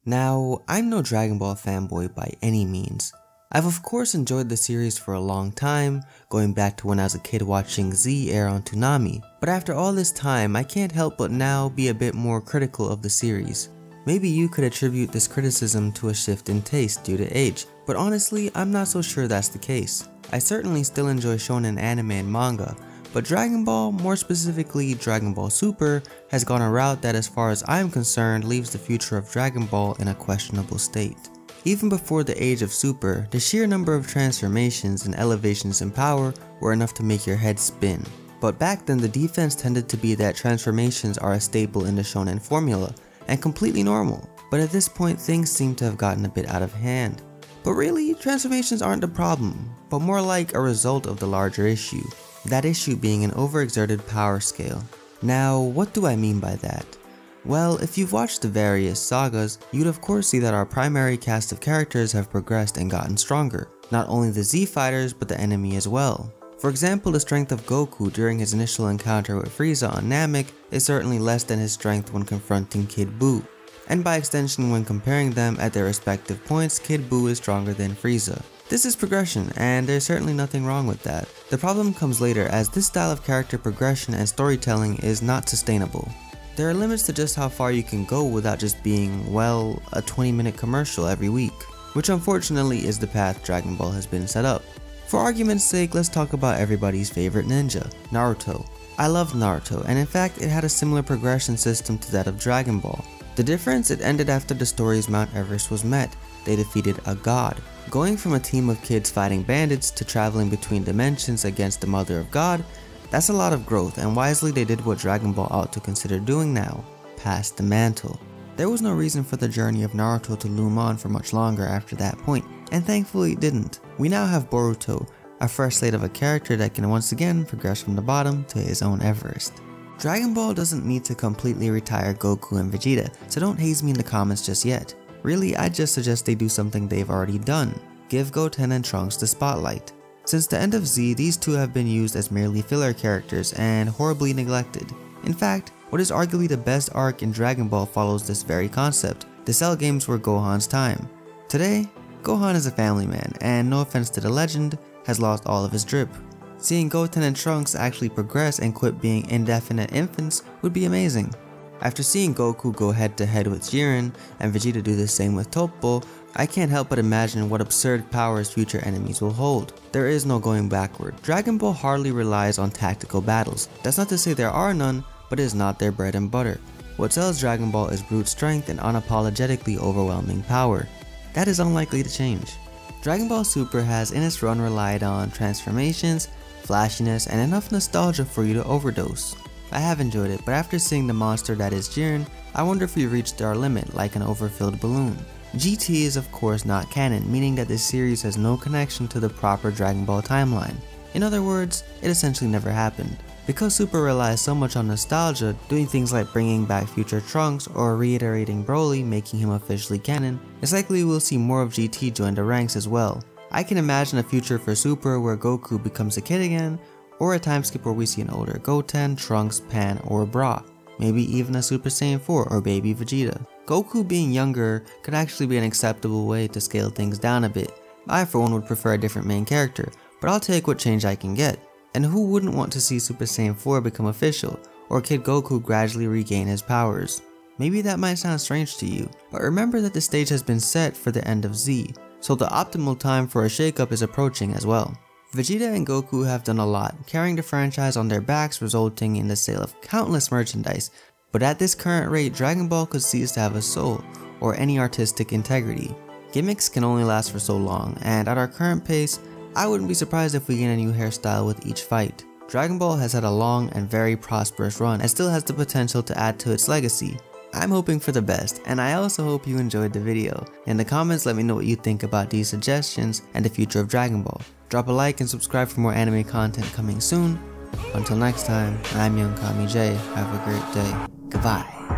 Now, I'm no Dragon Ball fanboy by any means. I've of course enjoyed the series for a long time, going back to when I was a kid watching Z air on Toonami, but after all this time I can't help but now be a bit more critical of the series. Maybe you could attribute this criticism to a shift in taste due to age, but honestly I'm not so sure that's the case. I certainly still enjoy shonen anime and manga, but Dragon Ball, more specifically Dragon Ball Super, has gone a route that as far as I'm concerned leaves the future of Dragon Ball in a questionable state. Even before the age of Super, the sheer number of transformations and elevations in power were enough to make your head spin. But back then the defense tended to be that transformations are a staple in the shonen formula, and completely normal. But at this point things seem to have gotten a bit out of hand. But really, transformations aren't the problem, but more like a result of the larger issue. That issue being an overexerted power scale. Now, what do I mean by that? Well, if you've watched the various sagas, you'd of course see that our primary cast of characters have progressed and gotten stronger. Not only the Z fighters, but the enemy as well. For example, the strength of Goku during his initial encounter with Frieza on Namek is certainly less than his strength when confronting Kid Buu. And by extension, when comparing them at their respective points, Kid Buu is stronger than Frieza. This is progression, and there's certainly nothing wrong with that. The problem comes later, as this style of character progression and storytelling is not sustainable. There are limits to just how far you can go without just being, well, a 20-minute commercial every week, which unfortunately is the path Dragon Ball has been set up. For argument's sake, let's talk about everybody's favorite ninja, Naruto. I loved Naruto, and in fact it had a similar progression system to that of Dragon Ball. The difference, it ended after the story's Mount Everest was met. They defeated a god. Going from a team of kids fighting bandits to traveling between dimensions against the Mother of God, that's a lot of growth, and wisely they did what Dragon Ball ought to consider doing now: pass the mantle. There was no reason for the journey of Naruto to loom on for much longer after that point, and thankfully it didn't. We now have Boruto, a fresh slate of a character that can once again progress from the bottom to his own Everest. Dragon Ball doesn't need to completely retire Goku and Vegeta, so don't haze me in the comments just yet. Really, I'd just suggest they do something they've already done: give Goten and Trunks the spotlight. Since the end of Z, these two have been used as merely filler characters and horribly neglected. In fact, what is arguably the best arc in Dragon Ball follows this very concept. The Cell games were Gohan's time. Today, Gohan is a family man, and no offense to the legend, has lost all of his drip. Seeing Goten and Trunks actually progress and quit being indefinite infants would be amazing. After seeing Goku go head to head with Jiren and Vegeta do the same with Toppo, I can't help but imagine what absurd powers future enemies will hold. There is no going backward. Dragon Ball hardly relies on tactical battles. That's not to say there are none, but it is not their bread and butter. What sells Dragon Ball is brute strength and unapologetically overwhelming power. That is unlikely to change. Dragon Ball Super has in its run relied on transformations, flashiness, and enough nostalgia for you to overdose. I have enjoyed it, but after seeing the monster that is Jiren, I wonder if we reached our limit like an overfilled balloon. GT is of course not canon, meaning that this series has no connection to the proper Dragon Ball timeline. In other words, it essentially never happened. Because Super relies so much on nostalgia, doing things like bringing back future Trunks or reiterating Broly, making him officially canon, it's likely we'll see more of GT join the ranks as well. I can imagine a future for Super where Goku becomes a kid again, or a time skip where we see an older Goten, Trunks, Pan, or Bra. Maybe even a Super Saiyan 4 or baby Vegeta. Goku being younger could actually be an acceptable way to scale things down a bit. I for one would prefer a different main character, but I'll take what change I can get. And who wouldn't want to see Super Saiyan 4 become official, or Kid Goku gradually regain his powers? Maybe that might sound strange to you, but remember that the stage has been set for the end of Z, so the optimal time for a shakeup is approaching as well. Vegeta and Goku have done a lot, carrying the franchise on their backs, resulting in the sale of countless merchandise, but at this current rate Dragon Ball could cease to have a soul, or any artistic integrity. Gimmicks can only last for so long, and at our current pace, I wouldn't be surprised if we get a new hairstyle with each fight. Dragon Ball has had a long and very prosperous run and still has the potential to add to its legacy. I'm hoping for the best, and I also hope you enjoyed the video. In the comments let me know what you think about these suggestions and the future of Dragon Ball. Drop a like and subscribe for more anime content coming soon. Until next time, I'm Young Kami J. Have a great day. Goodbye.